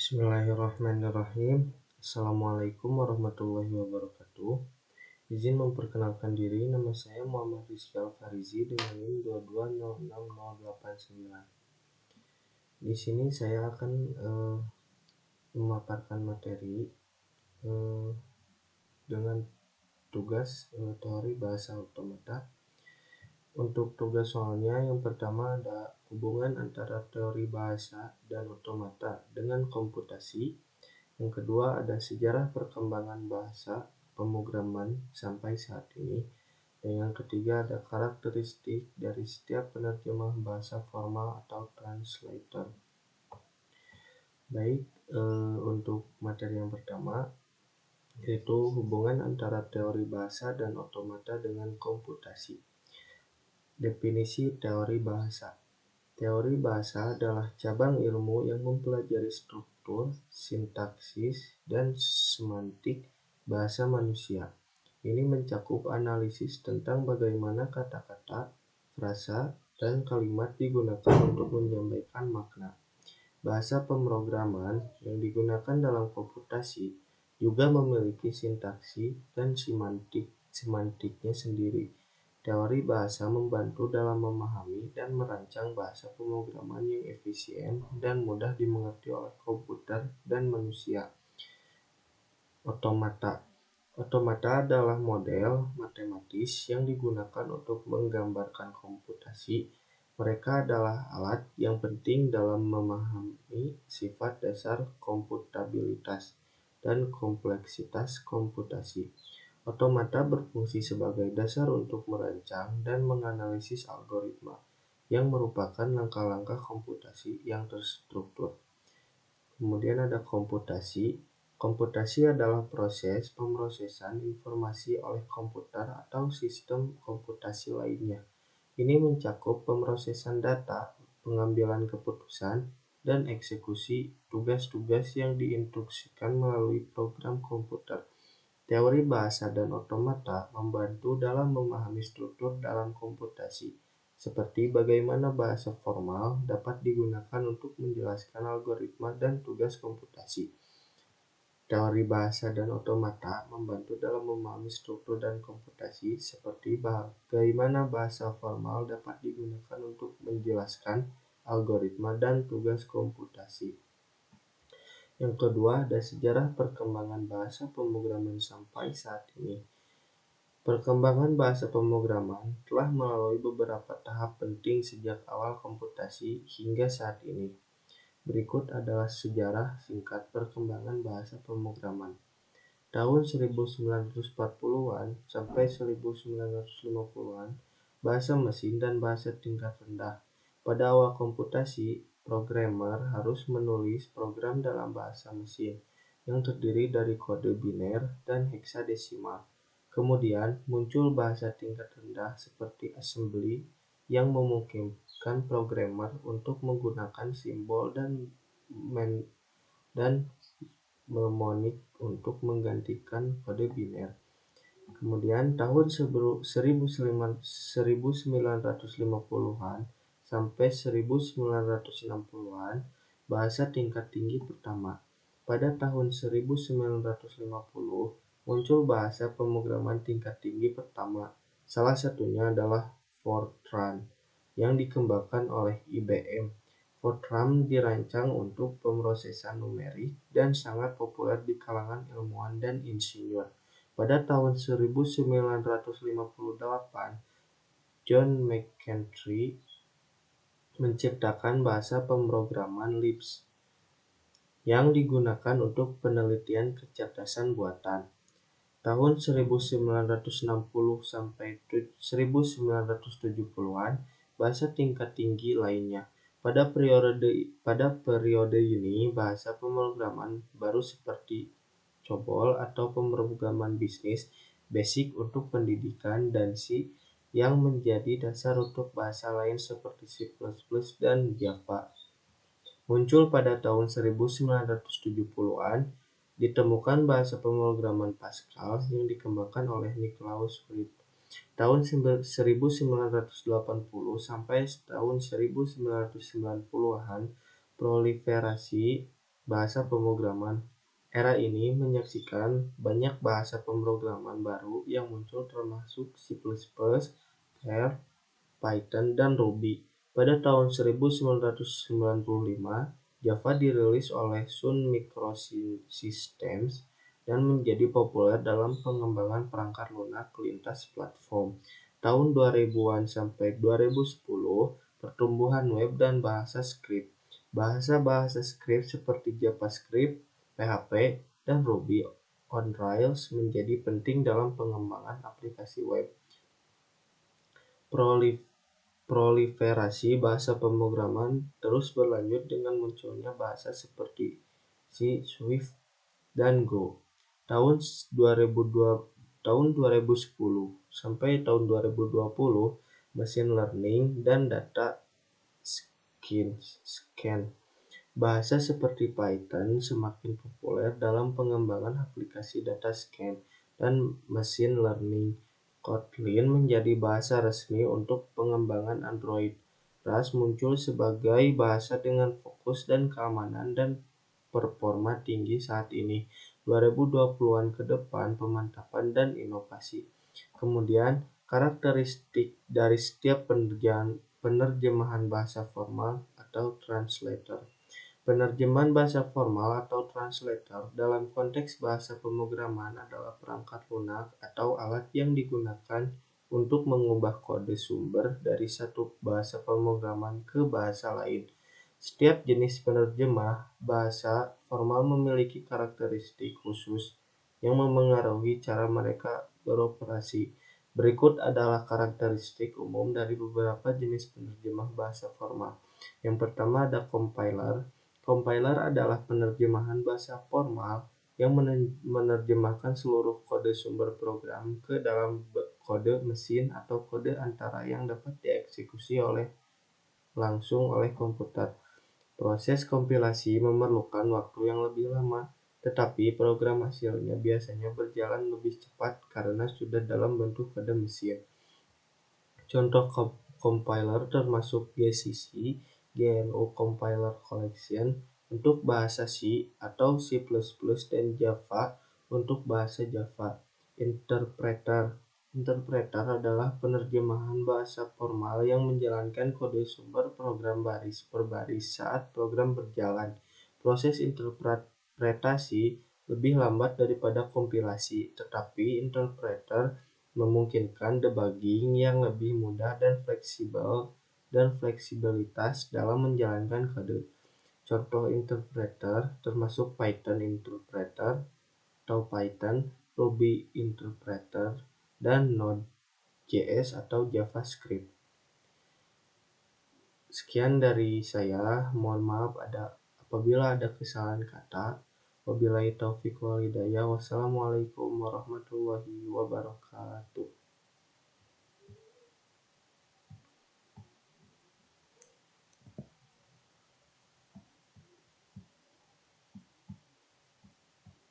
Bismillahirrahmanirrahim. Assalamualaikum warahmatullahi wabarakatuh. Izin memperkenalkan diri, nama saya Muhammad Rizky Al-Farizi dengan NIM 2206089. Di sini saya akan memaparkan materi dengan tugas teori bahasa otomata. Untuk tugas soalnya, yang pertama ada hubungan antara teori bahasa dan otomata dengan komputasi. Yang kedua ada sejarah perkembangan bahasa pemrograman sampai saat ini. Dan yang ketiga ada karakteristik dari setiap penerjemah bahasa formal atau translator. Baik, untuk materi yang pertama yaitu hubungan antara teori bahasa dan otomata dengan komputasi. Definisi teori bahasa. Teori bahasa adalah cabang ilmu yang mempelajari struktur, sintaksis, dan semantik bahasa manusia. Ini mencakup analisis tentang bagaimana kata-kata, frasa, dan kalimat digunakan untuk menyampaikan makna. Bahasa pemrograman yang digunakan dalam komputasi juga memiliki sintaksi dan semantiknya sendiri. Teori bahasa membantu dalam memahami dan merancang bahasa pemrograman yang efisien dan mudah dimengerti oleh komputer dan manusia. Otomata. Otomata adalah model matematis yang digunakan untuk menggambarkan komputasi. Mereka adalah alat yang penting dalam memahami sifat dasar komputabilitas dan kompleksitas komputasi. Otomata berfungsi sebagai dasar untuk merancang dan menganalisis algoritma, yang merupakan langkah-langkah komputasi yang terstruktur. Kemudian ada komputasi. Komputasi adalah proses pemrosesan informasi oleh komputer atau sistem komputasi lainnya. Ini mencakup pemrosesan data, pengambilan keputusan, dan eksekusi tugas-tugas yang diinstruksikan melalui program komputer. Teori bahasa dan otomata membantu dalam memahami struktur dalam komputasi, seperti bagaimana bahasa formal dapat digunakan untuk menjelaskan algoritma dan tugas komputasi. Teori bahasa dan otomata membantu dalam memahami struktur dan komputasi, seperti bagaimana bahasa formal dapat digunakan untuk menjelaskan algoritma dan tugas komputasi. Yang kedua ada sejarah perkembangan bahasa pemrograman sampai saat ini. Perkembangan bahasa pemrograman telah melalui beberapa tahap penting sejak awal komputasi hingga saat ini. Berikut adalah sejarah singkat perkembangan bahasa pemrograman. Tahun 1940-an sampai 1950-an, bahasa mesin dan bahasa tingkat rendah. Pada awal komputasi, programmer harus menulis program dalam bahasa mesin yang terdiri dari kode biner dan heksadesimal. Kemudian muncul bahasa tingkat rendah seperti assembly yang memungkinkan programmer untuk menggunakan simbol dan mnemonik untuk menggantikan kode biner. Kemudian tahun 1950-an sampai 1960-an, bahasa tingkat tinggi pertama. Pada tahun 1950, muncul bahasa pemrograman tingkat tinggi pertama. Salah satunya adalah Fortran yang dikembangkan oleh IBM. Fortran dirancang untuk pemrosesan numerik dan sangat populer di kalangan ilmuwan dan insinyur. Pada tahun 1958, John McEntee menciptakan bahasa pemrograman Lisp yang digunakan untuk penelitian kecerdasan buatan. Tahun 1960 sampai 1970-an, bahasa tingkat tinggi lainnya. Pada periode ini, bahasa pemrograman baru seperti COBOL atau pemrograman bisnis basic untuk pendidikan dan C yang menjadi dasar untuk bahasa lain seperti C++ dan Java. Muncul pada tahun 1970-an, ditemukan bahasa pemrograman Pascal yang dikembangkan oleh Niklaus Wright. Tahun 1980 sampai tahun 1990-an, proliferasi bahasa pemrograman. Era ini menyaksikan banyak bahasa pemrograman baru yang muncul termasuk C++, R, Python, dan Ruby. Pada tahun 1995, Java dirilis oleh Sun Microsystems dan menjadi populer dalam pengembangan perangkat lunak lintas platform. Tahun 2000-an sampai 2010, pertumbuhan web dan bahasa script. Bahasa-bahasa script seperti JavaScript, PHP, dan Ruby on Rails menjadi penting dalam pengembangan aplikasi web. Proliferasi bahasa pemrograman terus berlanjut dengan munculnya bahasa seperti C, Swift, dan Go. Tahun 2010 sampai tahun 2020, machine learning dan data scan. Bahasa seperti Python semakin populer dalam pengembangan aplikasi data scan dan machine learning. Kotlin menjadi bahasa resmi untuk pengembangan Android. Rust muncul sebagai bahasa dengan fokus dan keamanan dan performa tinggi saat ini. 2020-an ke depan pemantapan dan inovasi. Kemudian, karakteristik dari setiap penerjemahan bahasa formal atau translator. Penerjemahan bahasa formal atau translator dalam konteks bahasa pemrograman adalah perangkat lunak atau alat yang digunakan untuk mengubah kode sumber dari satu bahasa pemrograman ke bahasa lain. Setiap jenis penerjemah bahasa formal memiliki karakteristik khusus yang memengaruhi cara mereka beroperasi. Berikut adalah karakteristik umum dari beberapa jenis penerjemah bahasa formal. Yang pertama ada compiler. Compiler adalah penerjemahan bahasa formal yang menerjemahkan seluruh kode sumber program ke dalam kode mesin atau kode antara yang dapat dieksekusi langsung oleh komputer. Proses kompilasi memerlukan waktu yang lebih lama, tetapi program hasilnya biasanya berjalan lebih cepat karena sudah dalam bentuk kode mesin. Contoh compiler termasuk GCC, GNU Compiler Collection untuk bahasa C atau C++ dan Java untuk bahasa Java. Interpreter. Interpreter adalah penerjemahan bahasa formal yang menjalankan kode sumber program baris per baris saat program berjalan. Proses interpretasi lebih lambat daripada kompilasi, tetapi interpreter memungkinkan debugging yang lebih mudah dan fleksibilitas dalam menjalankan kode. Contoh interpreter termasuk Python Interpreter atau Python, Ruby Interpreter, dan Node.js atau JavaScript. Sekian dari saya, mohon maaf apabila ada kesalahan kata. Wabillahi taufiq wal hidayah. Wassalamualaikum warahmatullahi wabarakatuh.